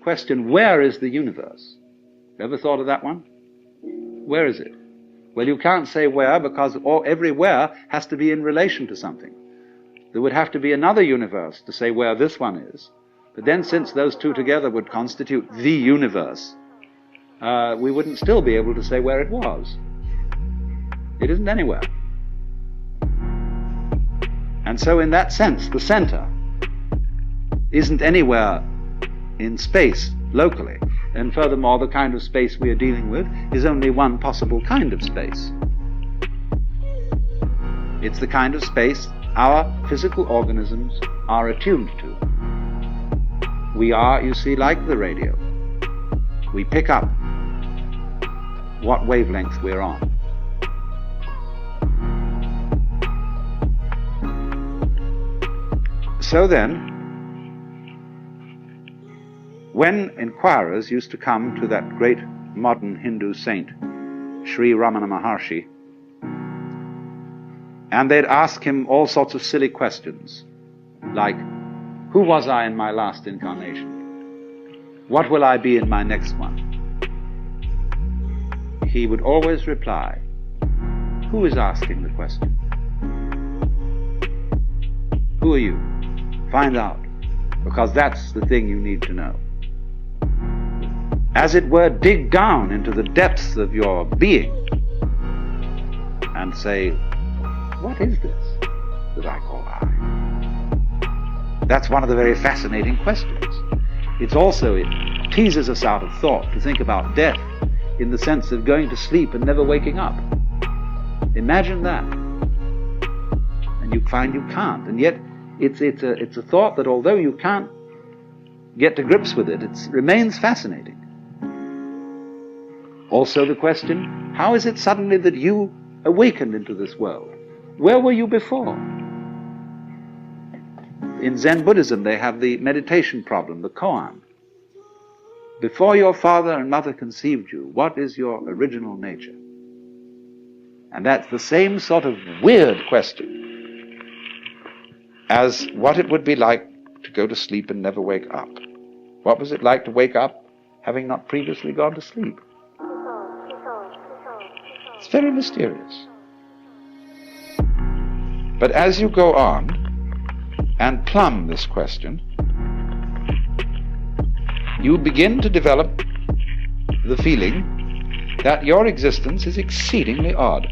question, where is the universe? Ever thought of that one? Where is it? Well, you can't say where, because every where has to be in relation to something. There would have to be another universe to say where this one is. But then, since those two together would constitute the universe, we wouldn't still be able to say where it was. It isn't anywhere. And so in that sense, the center isn't anywhere in space locally. And furthermore, the kind of space we are dealing with is only one possible kind of space. It's the kind of space our physical organisms are attuned to. We are, you see, like the radio. We pick up what wavelength we're on. So then, when inquirers used to come to that great modern Hindu saint, Sri Ramana Maharshi, and they'd ask him all sorts of silly questions, like, who was I in my last incarnation? What will I be in my next one? He would always reply, who is asking the question? Who are you? Find out, because that's the thing you need to know. As it were, dig down into the depths of your being and say, what is this that I call I? That's one of the very fascinating questions. It teases us out of thought to think about death in the sense of going to sleep and never waking up. Imagine that. And you find you can't. And yet it's a thought that, although you can't get to grips with it, it remains fascinating. Also the question, how is it suddenly that you awakened into this world? Where were you before? In Zen Buddhism, they have the meditation problem, the koan. Before your father and mother conceived you, what is your original nature? And that's the same sort of weird question as what it would be like to go to sleep and never wake up. What was it like to wake up having not previously gone to sleep? It's very mysterious. But as you go on and plumb this question, you begin to develop the feeling that your existence is exceedingly odd.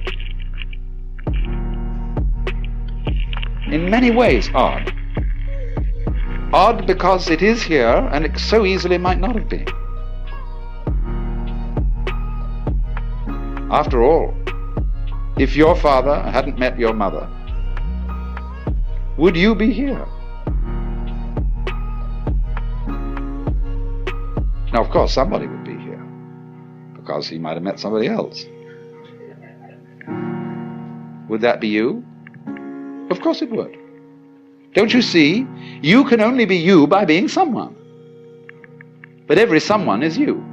In many ways odd. Odd because it is here and it so easily might not have been. After all, if your father hadn't met your mother, would you be here? Now, of course, somebody would be here, because he might have met somebody else. Would that be you? Of course it would. Don't you see? You can only be you by being someone. But every someone is you.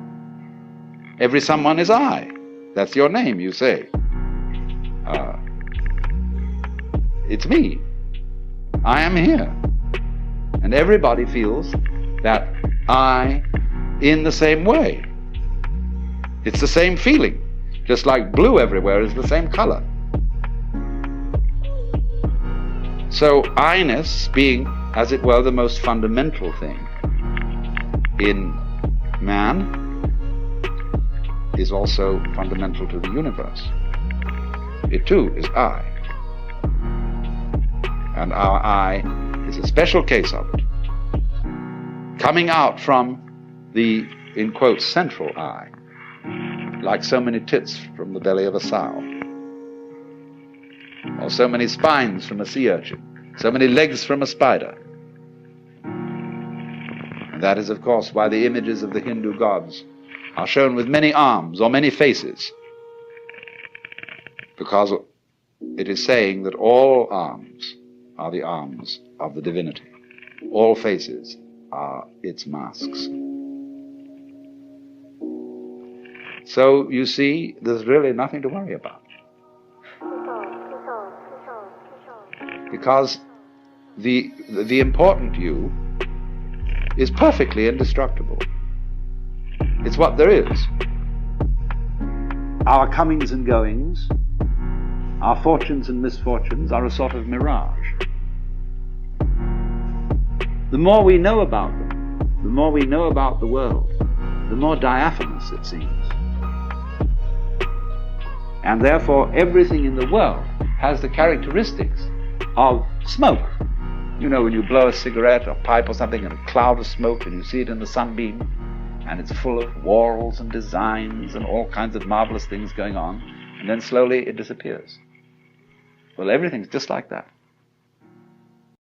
Every someone is I. That's your name, you say. It's me. I am here. And everybody feels that I in the same way. It's the same feeling. Just like blue everywhere is the same color. So I-ness, being, as it were, the most fundamental thing in man, is also fundamental to the universe. It too is I. And our I is a special case of it, coming out from the, in quotes, central I, like so many tits from the belly of a sow, or so many spines from a sea urchin, so many legs from a spider. And that is, of course, why the images of the Hindu gods are shown with many arms or many faces, because it is saying that all arms are the arms of the divinity. All faces are its masks. So, you see, there's really nothing to worry about. Because the important you is perfectly indestructible. It's what there is. Our comings and goings, our fortunes and misfortunes are a sort of mirage. The more we know about them, the more we know about the world, the more diaphanous it seems. And therefore everything in the world has the characteristics of smoke. You know, when you blow a cigarette or pipe or something and a cloud of smoke and you see it in the sunbeam, and it's full of whorls and designs and all kinds of marvelous things going on, and then slowly it disappears. Well, everything's just like that.